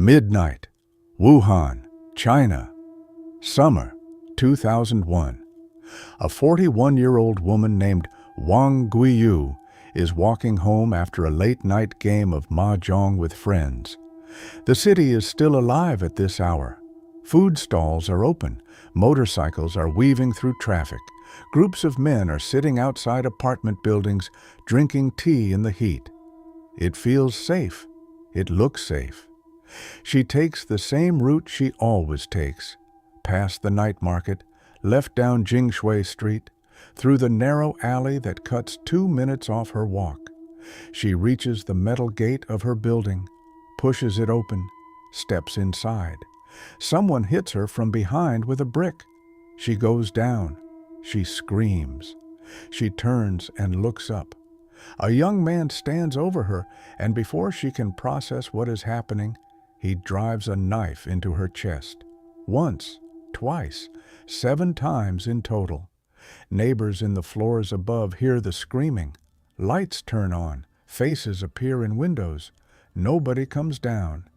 Midnight, Wuhan, China, summer 2001. A 41-year-old woman named Wang Guiyu is walking home after a late-night game of mahjong with friends. The city is still alive at this hour. Food stalls are open, motorcycles are weaving through traffic, groups of men are sitting outside apartment buildings drinking tea in the heat. It feels safe. It looks safe. She takes the same route she always takes, past the night market, left down Jingshui Street, through the narrow alley that cuts 2 minutes off her walk. She reaches the metal gate of her building, pushes it open, steps inside. Someone hits her from behind with a brick. She goes down. She screams. She turns and looks up. A young man stands over her, and before she can process what is happening, he drives a knife into her chest. Once, twice, 7 times in total. Neighbors in the floors above hear the screaming. Lights turn on. Faces appear in windows. Nobody comes down.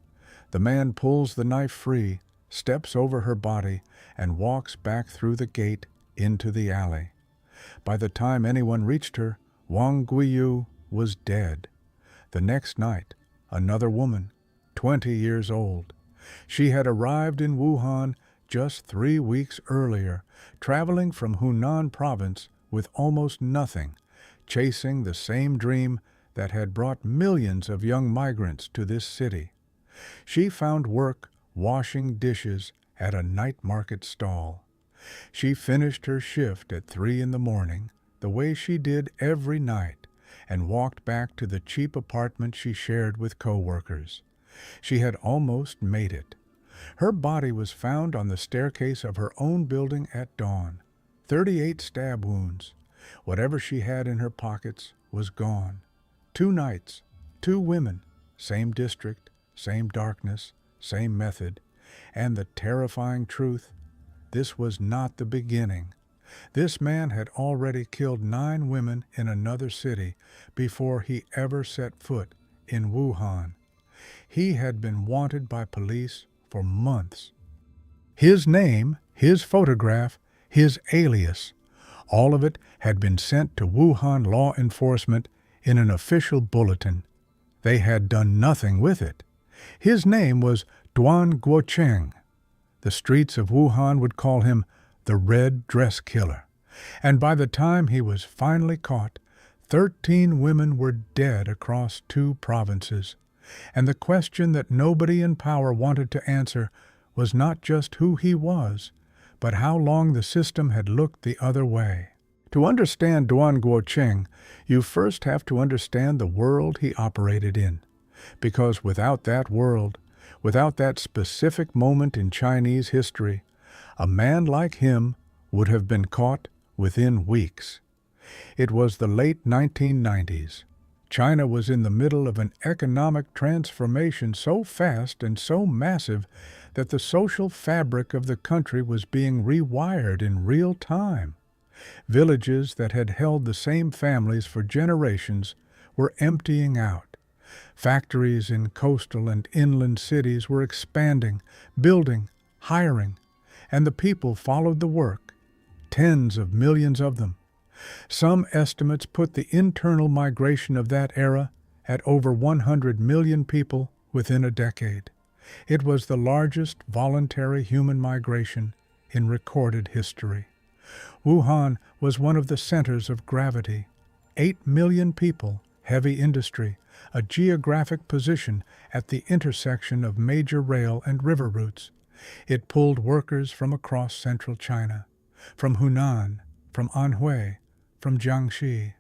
The man pulls the knife free, steps over her body, and walks back through the gate into the alley. By the time anyone reached her, Wang Guiyu was dead. The next night, another woman, 20 years old. She had arrived in Wuhan just 3 weeks earlier, traveling from Hunan province with almost nothing, chasing the same dream that had brought millions of young migrants to this city. She found work washing dishes at a night market stall. She finished her shift at 3 in the morning, the way she did every night, and walked back to the cheap apartment she shared with co-workers. She had almost made it. Her body was found on the staircase of her own building at dawn. 38 stab wounds. Whatever she had in her pockets was gone. 2 nights, 2 women, same district, same darkness, same method, and the terrifying truth, this was not the beginning. This man had already killed 9 women in another city before he ever set foot in Wuhan. He had been wanted by police for months. His name, his photograph, his alias, all of it had been sent to Wuhan law enforcement in an official bulletin. They had done nothing with it. His name was Duan Guocheng. The streets of Wuhan would call him the Red Dress Killer. And by the time he was finally caught, 13 women were dead across 2 provinces. And the question that nobody in power wanted to answer was not just who he was, but how long the system had looked the other way. To understand Duan Guocheng, you first have to understand the world he operated in. Because without that world, without that specific moment in Chinese history, a man like him would have been caught within weeks. It was the late 1990s. China was in the middle of an economic transformation so fast and so massive that the social fabric of the country was being rewired in real time. Villages that had held the same families for generations were emptying out. Factories in coastal and inland cities were expanding, building, hiring, and the people followed the work, tens of millions of them. Some estimates put the internal migration of that era at over 100 million people within a decade. It was the largest voluntary human migration in recorded history. Wuhan was one of the centers of gravity. 8 million people, heavy industry, a geographic position at the intersection of major rail and river routes. It pulled workers from across central China, from Hunan, from Anhui, from Jiangxi.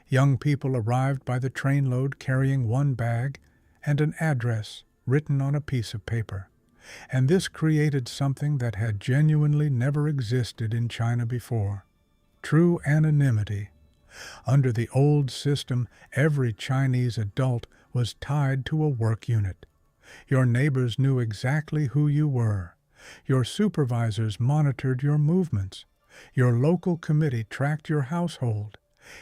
Young people arrived by the trainload carrying 1 bag and an address written on a piece of paper. And this created something that had genuinely never existed in China before: true anonymity. Under the old system, every Chinese adult was tied to a work unit. Your neighbors knew exactly who you were. Your supervisors monitored your movements. Your local committee tracked your household.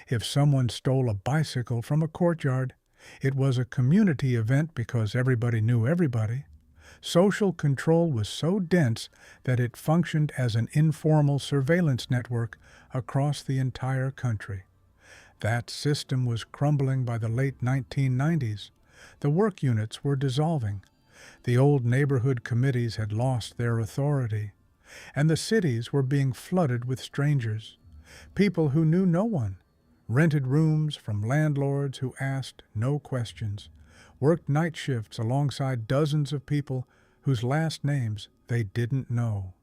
If someone stole a bicycle from a courtyard, it was a community event because everybody knew everybody. Social control was so dense that it functioned as an informal surveillance network across the entire country. That system was crumbling by the late 1990s. The work units were dissolving. The old neighborhood committees had lost their authority, and the cities were being flooded with strangers, people who knew no one, rented rooms from landlords who asked no questions, worked night shifts alongside dozens of people whose last names they didn't know.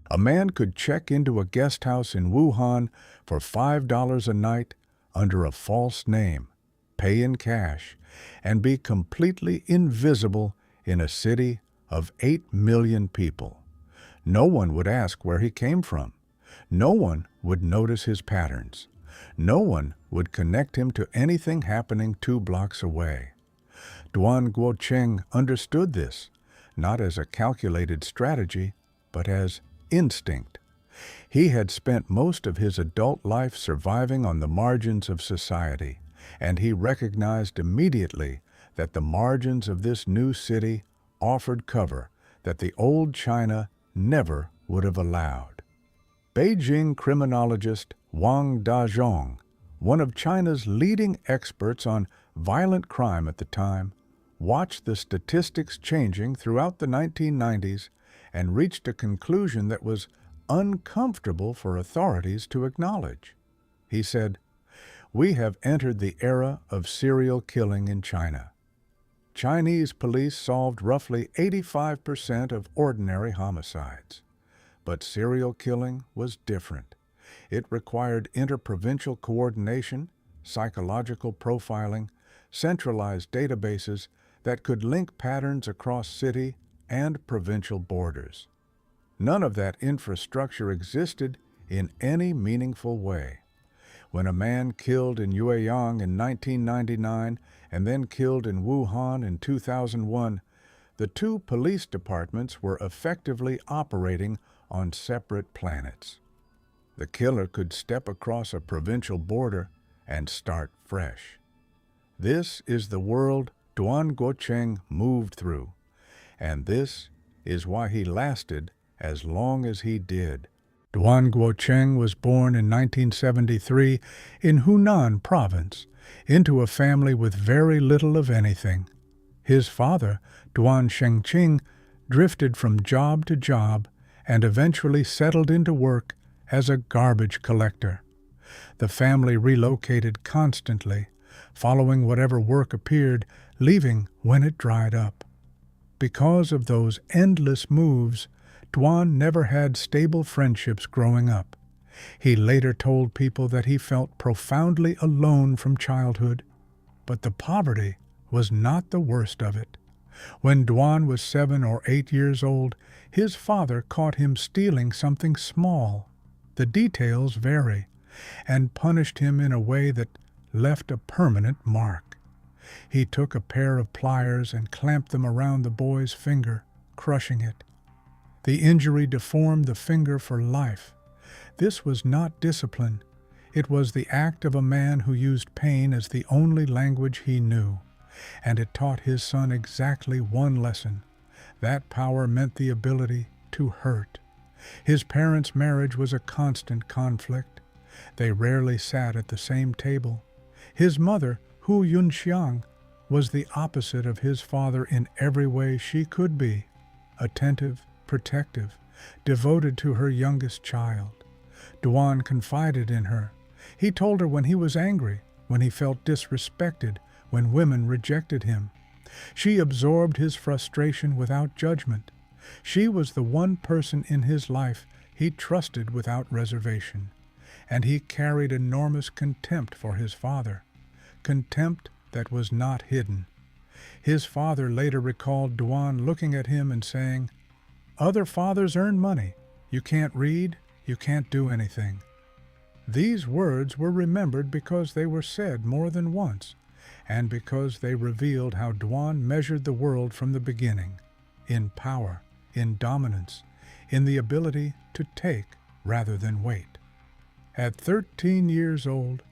A man could check into a guest house in Wuhan for $5 a night under a false name, pay in cash, and be completely invisible in a city of 8 million people. No one would ask where he came from. No one would notice his patterns. No one would connect him to anything happening 2 blocks away. Duan Guocheng understood this, not as a calculated strategy, but as instinct. He had spent most of his adult life surviving on the margins of society, and he recognized immediately that the margins of this new city offered cover that the old China never would have allowed. Beijing criminologist Wang Dazhong, one of China's leading experts on violent crime at the time, watched the statistics changing throughout the 1990s and reached a conclusion that was uncomfortable for authorities to acknowledge. He said, "We have entered the era of serial killing in China. Chinese police solved roughly 85% of ordinary homicides. But serial killing was different. It required interprovincial coordination, psychological profiling, centralized databases that could link patterns across city and provincial borders. None of that infrastructure existed in any meaningful way. When a man killed in Yueyang in 1999 and then killed in Wuhan in 2001, the 2 police departments were effectively operating on separate planets. The killer could step across a provincial border and start fresh. This is the world Duan Guocheng moved through, and this is why he lasted as long as he did. Duan Guocheng was born in 1973 in Hunan province into a family with very little of anything. His father, Duan Shengqing, drifted from job to job and eventually settled into work as a garbage collector. The family relocated constantly, following whatever work appeared, leaving when it dried up. Because of those endless moves, Duan never had stable friendships growing up. He later told people that he felt profoundly alone from childhood, but the poverty was not the worst of it. When Duan was 7 or 8 years old, his father caught him stealing something small. The details vary, and punished him in a way that left a permanent mark. He took a pair of pliers and clamped them around the boy's finger, crushing it. The injury deformed the finger for life. This was not discipline. It was the act of a man who used pain as the only language he knew, and it taught his son exactly one lesson. That power meant the ability to hurt. His parents' marriage was a constant conflict. They rarely sat at the same table. His mother, Hu Yunxiang, was the opposite of his father in every way she could be: attentive, protective, devoted to her youngest child. Duan confided in her. He told her when he was angry, when he felt disrespected, when women rejected him. She absorbed his frustration without judgment. She was the one person in his life he trusted without reservation, and he carried enormous contempt for his father, contempt that was not hidden. His father later recalled Duan looking at him and saying, "Other fathers earn money. You can't read, you can't do anything." These words were remembered because they were said more than once, and because they revealed how Duan measured the world from the beginning, in power, in dominance, in the ability to take rather than wait. At 13 years old,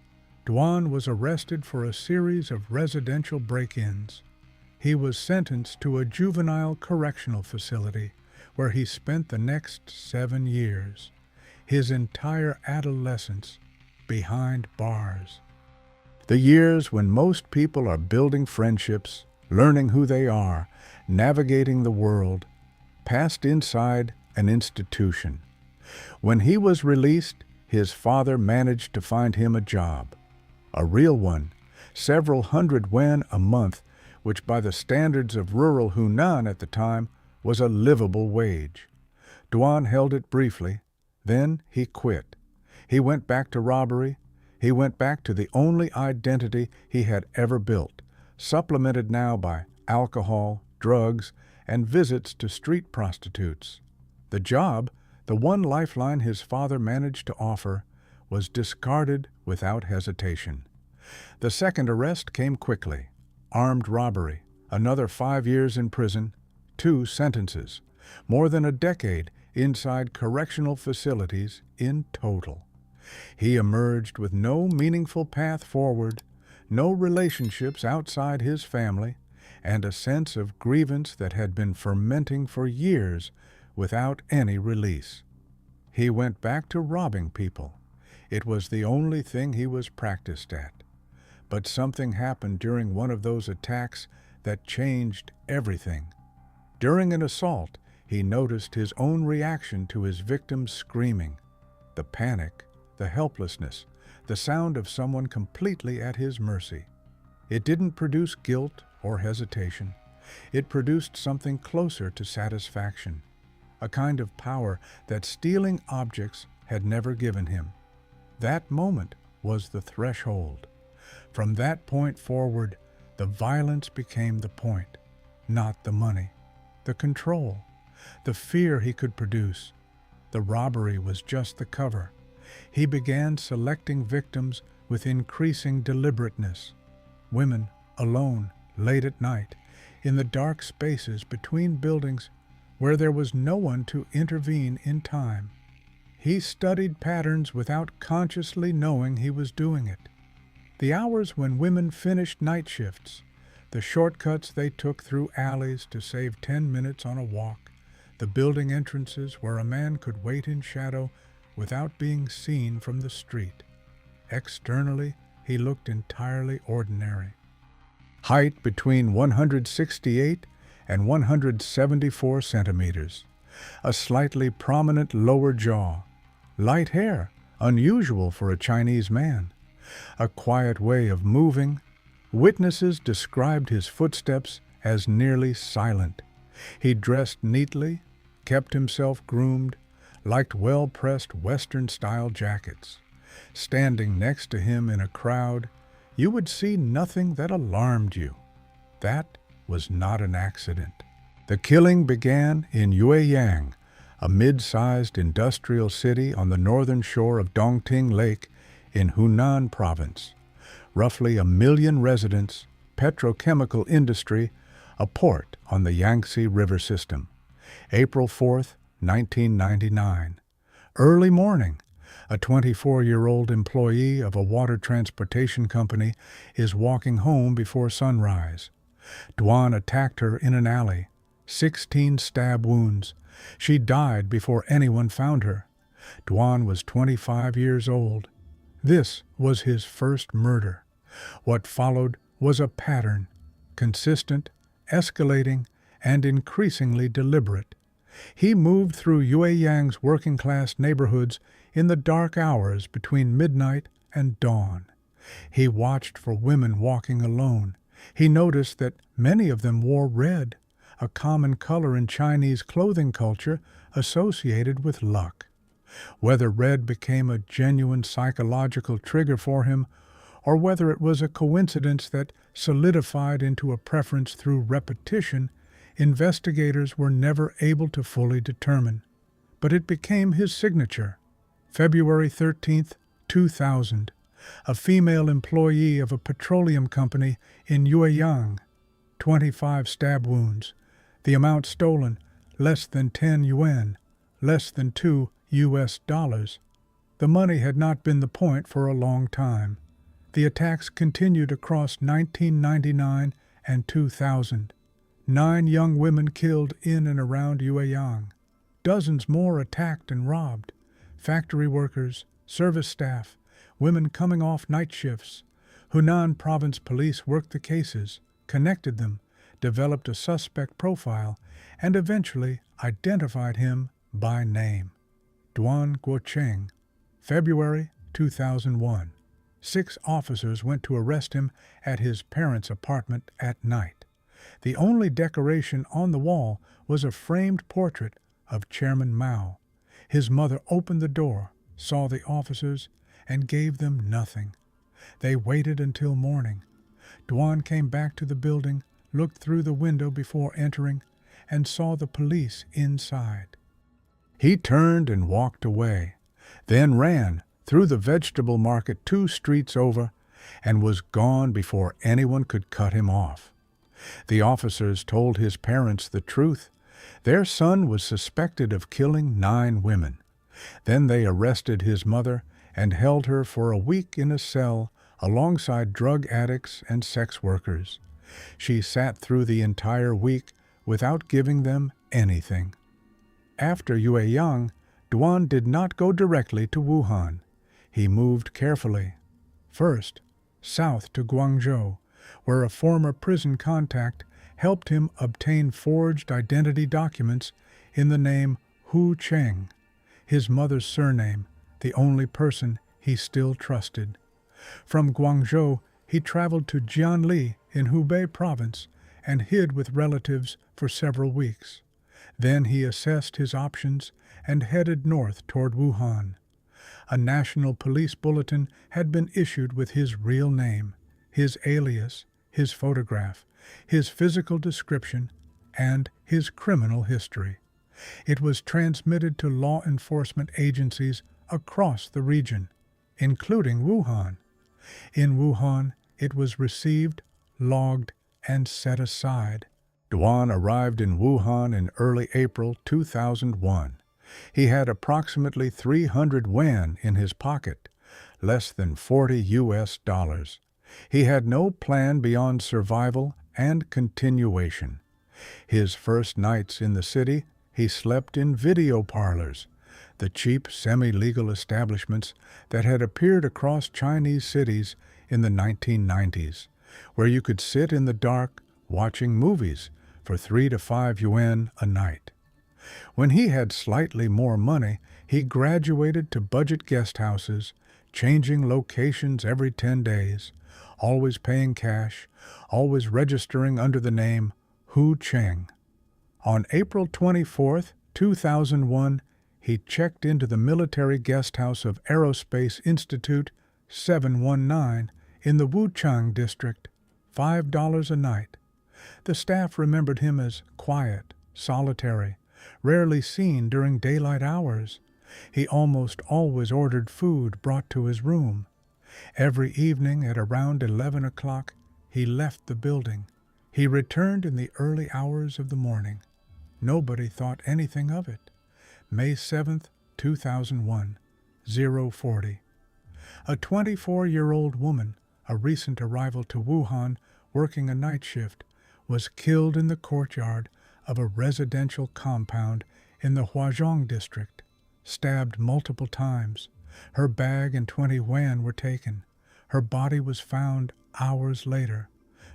Duan was arrested for a series of residential break-ins. He was sentenced to a juvenile correctional facility where he spent the next 7 years, his entire adolescence, behind bars. The years when most people are building friendships, learning who they are, navigating the world, passed inside an institution. When he was released, his father managed to find him a job, a real one, several hundred yuan a month, which by the standards of rural Hunan at the time was a livable wage. Duan held it briefly, then he quit. He went back to robbery. He went back to the only identity he had ever built, supplemented now by alcohol, drugs, and visits to street prostitutes. The job, the one lifeline his father managed to offer, was discarded without hesitation. The second arrest came quickly. Armed robbery, another 5 years in prison, 2 sentences, more than a decade inside correctional facilities in total. He emerged with no meaningful path forward, no relationships outside his family, and a sense of grievance that had been fermenting for years without any release. He went back to robbing people. It was the only thing he was practiced at. But something happened during one of those attacks that changed everything. During an assault, he noticed his own reaction to his victim's screaming, the panic, the helplessness, the sound of someone completely at his mercy. It didn't produce guilt or hesitation. It produced something closer to satisfaction, a kind of power that stealing objects had never given him. That moment was the threshold. From that point forward, the violence became the point, not the money, the control, the fear he could produce. The robbery was just the cover. He began selecting victims with increasing deliberateness. Women, alone, late at night, in the dark spaces between buildings where there was no one to intervene in time. He studied patterns without consciously knowing he was doing it. The hours when women finished night shifts, the shortcuts they took through alleys to save 10 minutes on a walk, the building entrances where a man could wait in shadow without being seen from the street. Externally, he looked entirely ordinary. Height between 168 and 174 centimeters, a slightly prominent lower jaw, light hair, unusual for a Chinese man, a quiet way of moving. Witnesses described his footsteps as nearly silent. He dressed neatly, kept himself groomed, liked well-pressed Western-style jackets. Standing next to him in a crowd, you would see nothing that alarmed you. That was not an accident. The killing began in Yueyang, a mid-sized industrial city on the northern shore of Dongting Lake in Hunan province. Roughly 1 million residents, petrochemical industry, a port on the Yangtze River system. April 4th, 1999. Early morning. A 24-year-old employee of a water transportation company is walking home before sunrise. Duan attacked her in an alley. 16 stab wounds. She died before anyone found her. Duan was 25 years old. This was his first murder. What followed was a pattern, consistent, escalating, and increasingly deliberate. He moved through Yueyang's working-class neighborhoods in the dark hours between midnight and dawn. He watched for women walking alone. He noticed that many of them wore red, a common color in Chinese clothing culture associated with luck. Whether red became a genuine psychological trigger for him, or whether it was a coincidence that solidified into a preference through repetition, investigators were never able to fully determine. But it became his signature. February 13th, 2000. A female employee of a petroleum company in Yueyang. 25 stab wounds. The amount stolen, less than 10 yuan, less than $2 US. The money had not been the point for a long time. The attacks continued across 1999 and 2000. 9 young women killed in and around Yueyang. Dozens more attacked and robbed. Factory workers, service staff, women coming off night shifts. Hunan Province Police worked the cases, connected them, developed a suspect profile, and eventually identified him by name. Duan Guocheng, February 2001. 6 officers went to arrest him at his parents' apartment at night. The only decoration on the wall was a framed portrait of Chairman Mao. His mother opened the door, saw the officers, and gave them nothing. They waited until morning. Duan came back to the building, looked through the window before entering, and saw the police inside. He turned and walked away, then ran through the vegetable market 2 streets over, and was gone before anyone could cut him off. The officers told his parents the truth. Their son was suspected of killing 9 women. Then they arrested his mother and held her for a week in a cell alongside drug addicts and sex workers. She sat through the entire week without giving them anything. After Yueyang, Duan did not go directly to Wuhan. He moved carefully. First, south to Guangzhou, where a former prison contact helped him obtain forged identity documents in the name Hu Cheng, his mother's surname, the only person he still trusted. From Guangzhou, he traveled to Jianli in Hubei province and hid with relatives for several weeks. Then he assessed his options and headed north toward Wuhan. A national police bulletin had been issued with his real name, his alias, his photograph, his physical description, and his criminal history. It was transmitted to law enforcement agencies across the region, including Wuhan. In Wuhan, it was received, logged, and set aside. Duan arrived in Wuhan in early April 2001. He had approximately 300 yuan in his pocket, less than $40. He had no plan beyond survival and continuation. His first nights in the city, he slept in video parlors, the cheap semi-legal establishments that had appeared across Chinese cities in the 1990s, where you could sit in the dark watching movies for 3 to 5 yuan a night. When he had slightly more money, he graduated to budget guest houses, changing locations every 10 days, always paying cash, always registering under the name Hu Cheng. On April 24, 2001, he checked into the military guest house of Aerospace Institute 719 in the Wuchang district, $5 a night. The staff remembered him as quiet, solitary, rarely seen during daylight hours. He almost always ordered food brought to his room. Every evening at around 11 o'clock, he left the building. He returned in the early hours of the morning. Nobody thought anything of it. May 7, 2001, 040. A 24-year-old woman, a recent arrival to Wuhan, working a night shift, was killed in the courtyard of a residential compound in the Huazhong district, stabbed multiple times. Her bag and 20 yuan were taken. Her body was found hours later.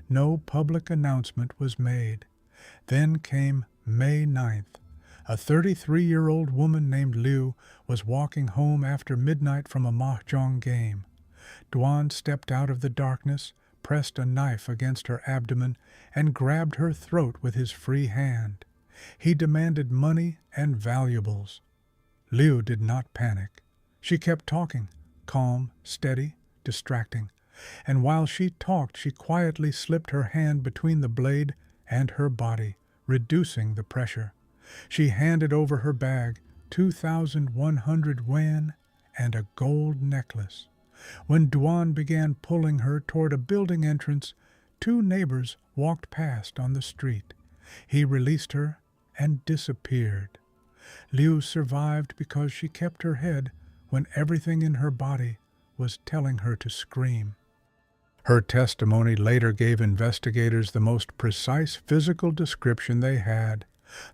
No public announcement was made. Then came May 9th. A 33-year-old woman named Liu was walking home after midnight from a mahjong game. Duan stepped out of the darkness, pressed a knife against her abdomen, and grabbed her throat with his free hand. He demanded money and valuables. Liu did not panic. She kept talking, calm, steady, distracting, and while she talked, she quietly slipped her hand between the blade and her body, reducing the pressure. She handed over her bag, 2,100 yuan, and a gold necklace. When Duan began pulling her toward a building entrance, 2 neighbors walked past on the street. He released her and disappeared. Liu survived because she kept her head when everything in her body was telling her to scream. Her testimony later gave investigators the most precise physical description they had: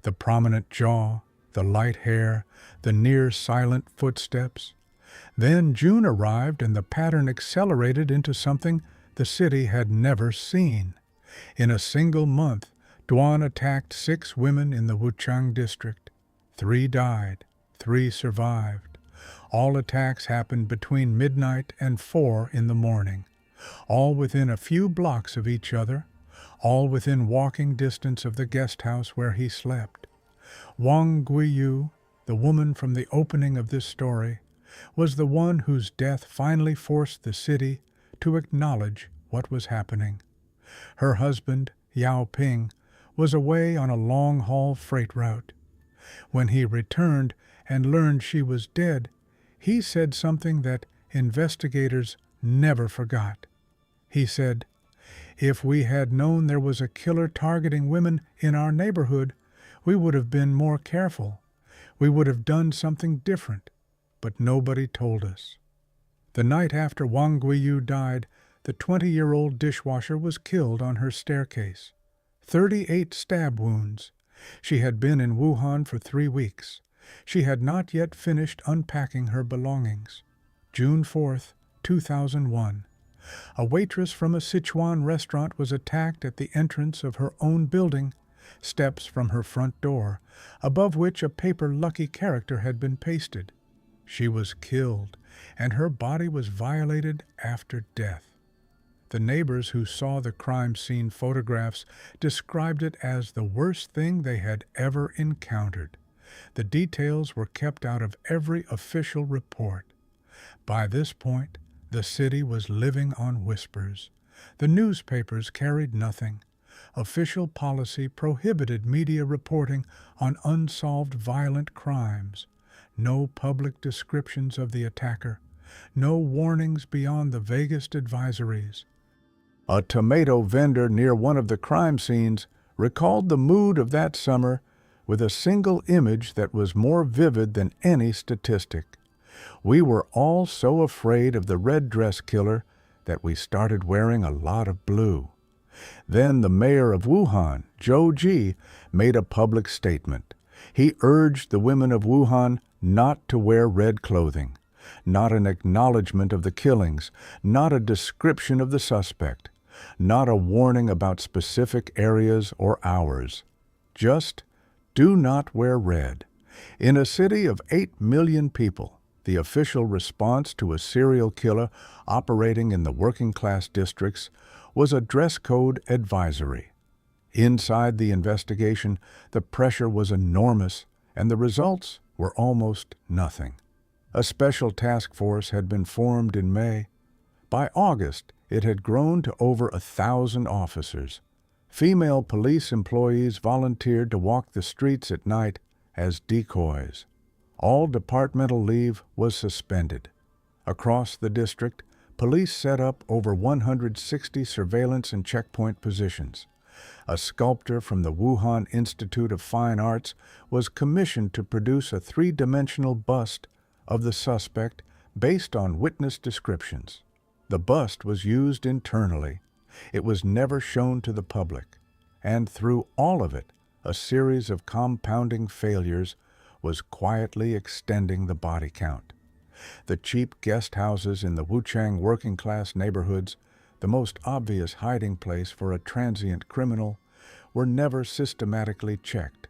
the prominent jaw, the light hair, the near-silent footsteps. Then June arrived and the pattern accelerated into something the city had never seen. In a single month, Duan attacked 6 women in the Wuchang district. 3 died, 3 survived. All attacks happened between midnight and 4 in the morning, all within a few blocks of each other, all within walking distance of the guest house where he slept. Wang Guiyu, the woman from the opening of this story, was the one whose death finally forced the city to acknowledge what was happening. Her husband, Yao Ping, was away on a long-haul freight route. When he returned and learned she was dead, he said something that investigators never forgot. He said, "If we had known there was a killer targeting women in our neighborhood, we would have been more careful. We would have done something different, but nobody told us." The night after Wang Guiyu died, the 20-year-old dishwasher was killed on her staircase. 38 stab wounds. She had been in Wuhan for 3 weeks. She had not yet finished unpacking her belongings. June 4th, 2001. A waitress from a Sichuan restaurant was attacked at the entrance of her own building, steps from her front door, above which a paper Lucky character had been pasted. She was killed, and her body was violated after death. The neighbors who saw the crime scene photographs described it as the worst thing they had ever encountered. The details were kept out of every official report. By this point, the city was living on whispers. The newspapers carried nothing. Official policy prohibited media reporting on unsolved violent crimes. No public descriptions of the attacker. No warnings beyond the vaguest advisories. A tomato vendor near one of the crime scenes recalled the mood of that summer with a single image that was more vivid than any statistic. "We were all so afraid of the red dress killer that we started wearing a lot of blue." Then the mayor of Wuhan, Zhou Ji, made a public statement. He urged the women of Wuhan not to wear red clothing, not an acknowledgement of the killings, not a description of the suspect, not a warning about specific areas or hours. Just do not wear red. In a city of 8 million people, the official response to a serial killer operating in the working-class districts was a dress code advisory. Inside the investigation, the pressure was enormous, and the results were almost nothing. A special task force had been formed in May. By August, it had grown to over 1,000 officers. Female police employees volunteered to walk the streets at night as decoys. All departmental leave was suspended. Across the district, police set up over 160 surveillance and checkpoint positions. A sculptor from the Wuhan Institute of Fine Arts was commissioned to produce a 3-dimensional bust of the suspect based on witness descriptions. The bust was used internally. It was never shown to the public, and through all of it, a series of compounding failures was quietly extending the body count. The cheap guest houses in the Wuchang working-class neighborhoods, the most obvious hiding place for a transient criminal, were never systematically checked.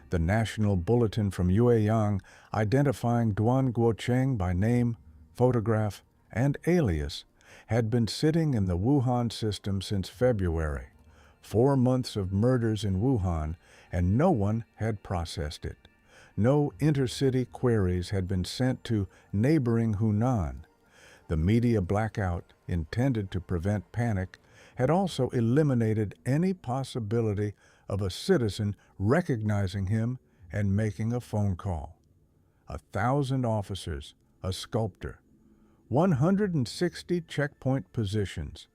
The national bulletin from Yueyang identifying Duan Guocheng by name, photograph, and alias had been sitting in the Wuhan system since February. 4 months of murders in Wuhan, and no one had processed it. No intercity queries had been sent to neighboring Hunan. The media blackout, intended to prevent panic, had also eliminated any possibility of a citizen recognizing him and making a phone call. 1,000 officers, a sculptor, 160 checkpoint positions.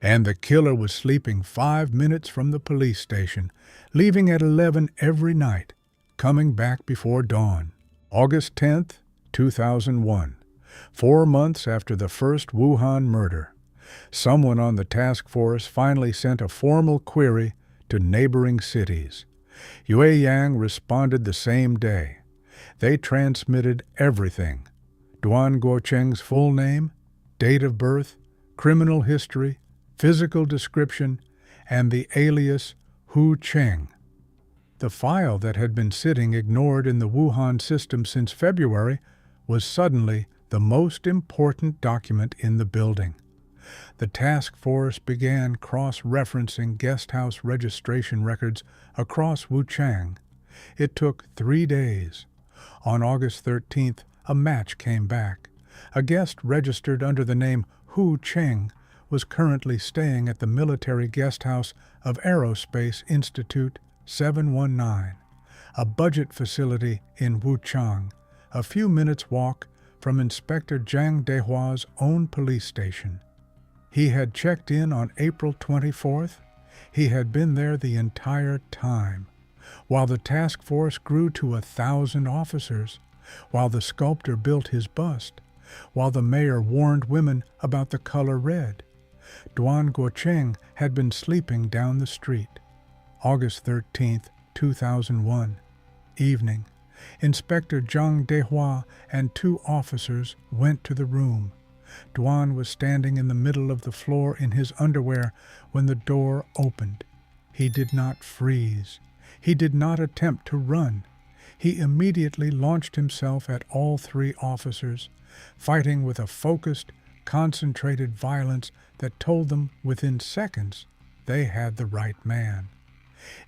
And the killer was sleeping 5 minutes from the police station, leaving at 11 every night, coming back before dawn. August 10th, 2001, 4 months after the first Wuhan murder. Someone on the task force finally sent a formal query to neighboring cities. Yue Yang responded the same day. They transmitted everything: Duan Guocheng's full name, date of birth, criminal history, physical description, and the alias Hu Cheng. The file that had been sitting ignored in the Wuhan system since February was suddenly the most important document in the building. The task force began cross-referencing guest house registration records across Wuchang. It took 3 days. On August 13th, a match came back. A guest registered under the name Hu Cheng was currently staying at the military guest house of Aerospace Institute 719, a budget facility in Wuchang, a few minutes' walk from Inspector Zhang Dehua's own police station. He had checked in on April 24th. He had been there the entire time, while the task force grew to 1,000 officers, while the sculptor built his bust, while the mayor warned women about the color red. Duan Guocheng had been sleeping down the street. August 13th, 2001, evening. Inspector Zhang Dehua and 2 officers went to the room. Duan was standing in the middle of the floor in his underwear when the door opened. He did not freeze. He did not attempt to run. He immediately launched himself at all 3 officers, fighting with a focused, concentrated violence that told them within seconds they had the right man.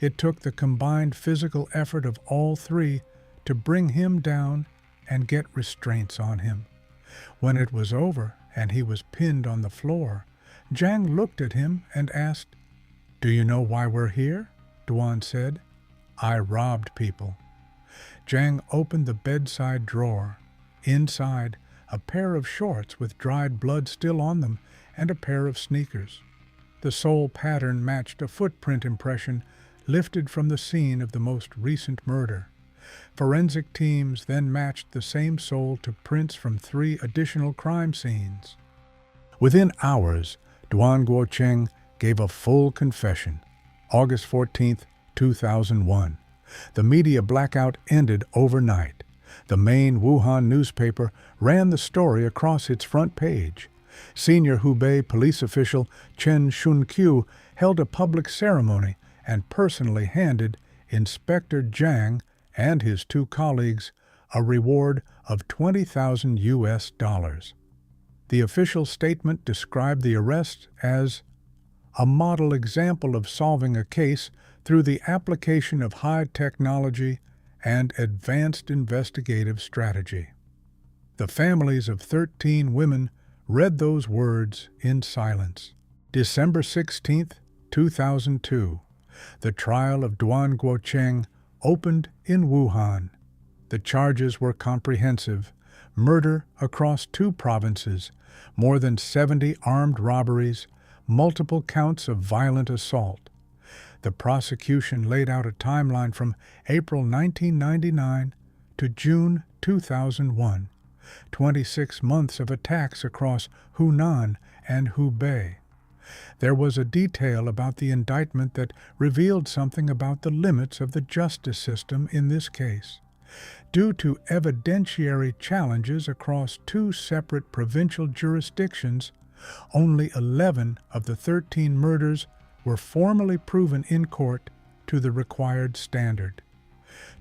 It took the combined physical effort of all 3 to bring him down and get restraints on him. When it was over and he was pinned on the floor, Zhang looked at him and asked, "Do you know why we're here?" Duan said, "I robbed people." Zhang opened the bedside drawer. Inside, a pair of shorts with dried blood still on them and a pair of sneakers. The sole pattern matched a footprint impression lifted from the scene of the most recent murder. Forensic teams then matched the same sole to prints from 3 additional crime scenes. Within hours, Duan Guocheng gave a full confession. August 14th, 2001. The media blackout ended overnight. The main Wuhan newspaper ran the story across its front page. Senior Hubei police official Chen Shunqiu held a public ceremony and personally handed Inspector Zhang and his 2 colleagues a reward of $20,000. The official statement described the arrest as a model example of solving a case through the application of high technology and advanced investigative strategy. The families of 13 women read those words in silence. December 16th, 2002. The trial of Duan Guocheng opened in Wuhan. The charges were comprehensive: murder across 2 provinces, more than 70 armed robberies, multiple counts of violent assault. The prosecution laid out a timeline from April 1999 to June 2001, 26 months of attacks across Hunan and Hubei. There was a detail about the indictment that revealed something about the limits of the justice system in this case. Due to evidentiary challenges across 2 separate provincial jurisdictions, only 11 of the 13 murders were formally proven in court to the required standard.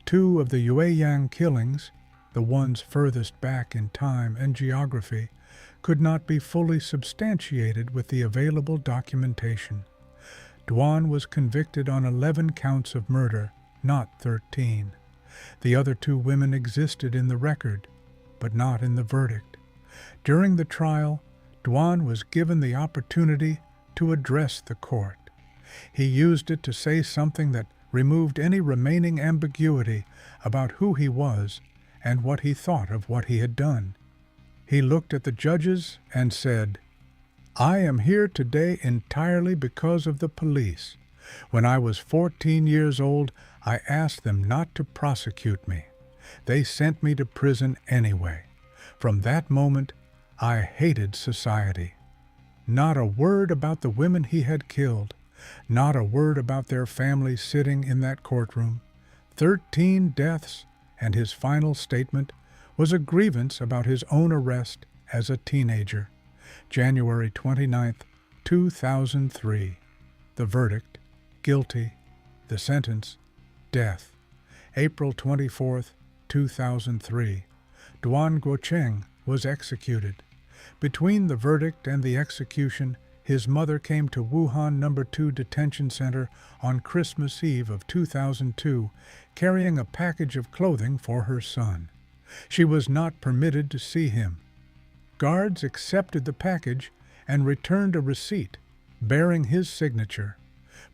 2 of the Yueyang killings, the ones furthest back in time and geography, could not be fully substantiated with the available documentation. Duan was convicted on 11 counts of murder, not 13. The other 2 women existed in the record, but not in the verdict. During the trial, Duan was given the opportunity to address the court. He used it to say something that removed any remaining ambiguity about who he was and what he thought of what he had done. He looked at the judges and said, "I am here today entirely because of the police. When I was 14 years old, I asked them not to prosecute me. They sent me to prison anyway. From that moment, I hated society." Not a word about the women he had killed. Not a word about their families sitting in that courtroom. 13 deaths, and his final statement was a grievance about his own arrest as a teenager. January 29, 2003. The verdict, guilty. The sentence, death. April 24, 2003. Duan Guocheng was executed. Between the verdict and the execution, his mother came to Wuhan No. 2 Detention Center on Christmas Eve of 2002, carrying a package of clothing for her son. She was not permitted to see him. Guards accepted the package and returned a receipt bearing his signature,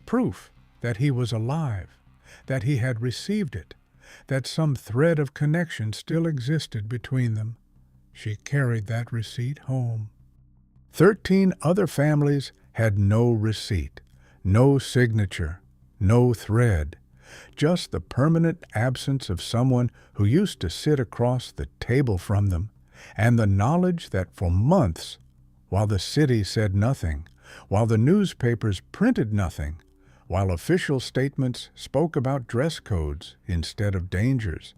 proof that he was alive, that he had received it, that some thread of connection still existed between them. She carried that receipt home. 13 other families had no receipt, no signature, no thread, just the permanent absence of someone who used to sit across the table from them, and the knowledge that for months, while the city said nothing, while the newspapers printed nothing, while official statements spoke about dress codes instead of dangers,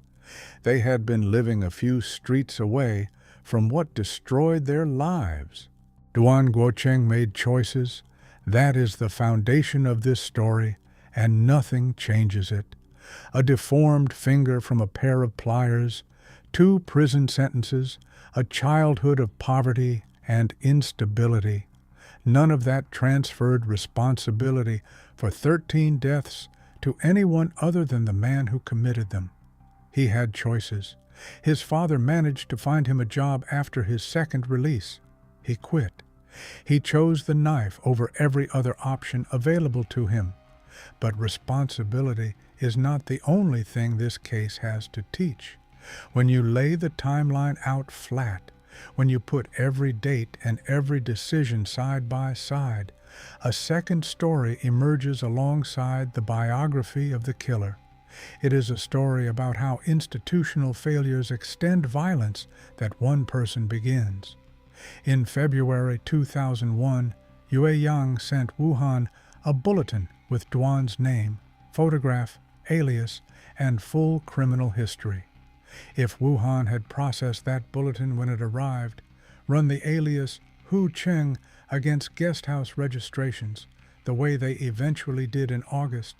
they had been living a few streets away from what destroyed their lives. Duan Guocheng made choices. That is the foundation of this story, and nothing changes it. A deformed finger from a pair of pliers, 2 prison sentences, a childhood of poverty and instability. None of that transferred responsibility for 13 deaths to anyone other than the man who committed them. He had choices. His father managed to find him a job after his second release. He quit. He chose the knife over every other option available to him. But responsibility is not the only thing this case has to teach. When you lay the timeline out flat, when you put every date and every decision side by side, a second story emerges alongside the biography of the killer. It is a story about how institutional failures extend violence that one person begins. In February 2001, Yue Yang sent Wuhan a bulletin with Duan's name, photograph, alias, and full criminal history. If Wuhan had processed that bulletin when it arrived, run the alias Hu Cheng against guesthouse registrations, the way they eventually did in August,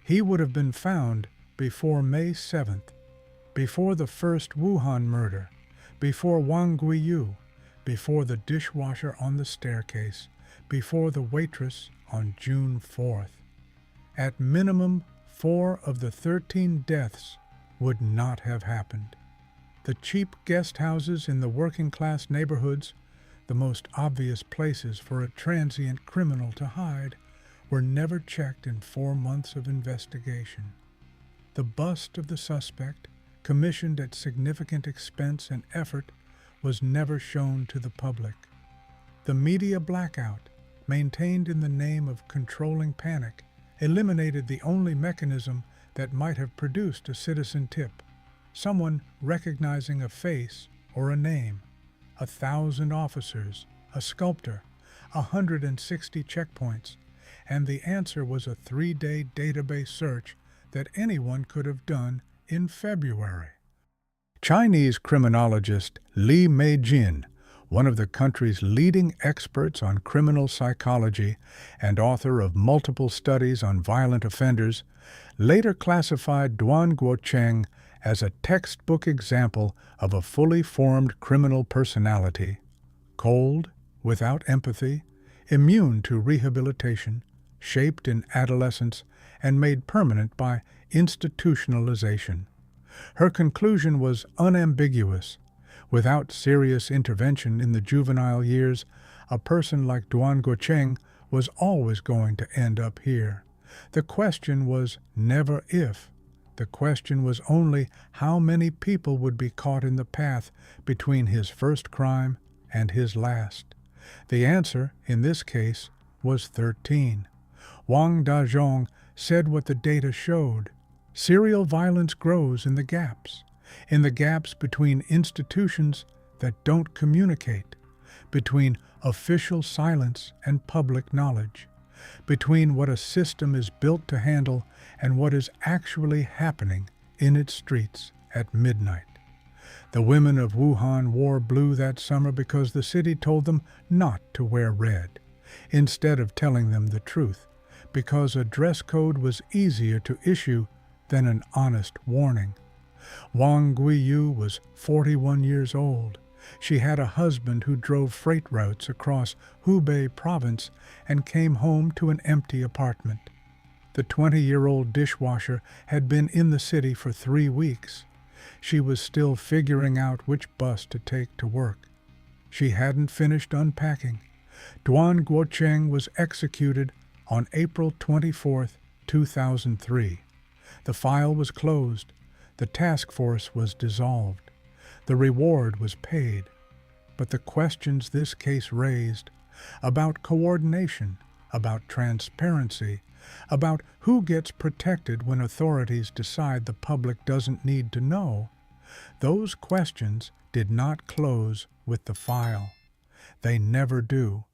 he would have been found before May 7th, before the first Wuhan murder, before Wang Guiyu, before the dishwasher on the staircase, before the waitress on June 4th. At minimum, 4 of the 13 deaths would not have happened. The cheap guest houses in the working-class neighborhoods, the most obvious places for a transient criminal to hide, were never checked in 4 months of investigation. The bust of the suspect, commissioned at significant expense and effort, was never shown to the public. The media blackout, maintained in the name of controlling panic, eliminated the only mechanism that might have produced a citizen tip, someone recognizing a face or a name. 1,000 officers, a sculptor, 160 checkpoints, and the answer was a 3-day database search that anyone could have done in February. Chinese criminologist Li Meijin, one of the country's leading experts on criminal psychology and author of multiple studies on violent offenders, later classified Duan Guocheng as a textbook example of a fully formed criminal personality, cold, without empathy, immune to rehabilitation, shaped in adolescence, and made permanent by institutionalization. Her conclusion was unambiguous. Without serious intervention in the juvenile years, a person like Duan Guocheng was always going to end up here. The question was never if. The question was only how many people would be caught in the path between his first crime and his last. The answer, in this case, was 13. Wang Dazhong said what the data showed. Serial violence grows in the gaps between institutions that don't communicate, between official silence and public knowledge, between what a system is built to handle and what is actually happening in its streets at midnight. The women of Wuhan wore blue that summer because the city told them not to wear red, instead of telling them the truth, because a dress code was easier to issue than an honest warning. Wang Guiyu was 41 years old. She had a husband who drove freight routes across Hubei province and came home to an empty apartment. The 20-year-old dishwasher had been in the city for 3 weeks. She was still figuring out which bus to take to work. She hadn't finished unpacking. Duan Guocheng was executed on April 24, 2003. The file was closed. The task force was dissolved. The reward was paid. But the questions this case raised about coordination, about transparency, about who gets protected when authorities decide the public doesn't need to know, those questions did not close with the file. They never do.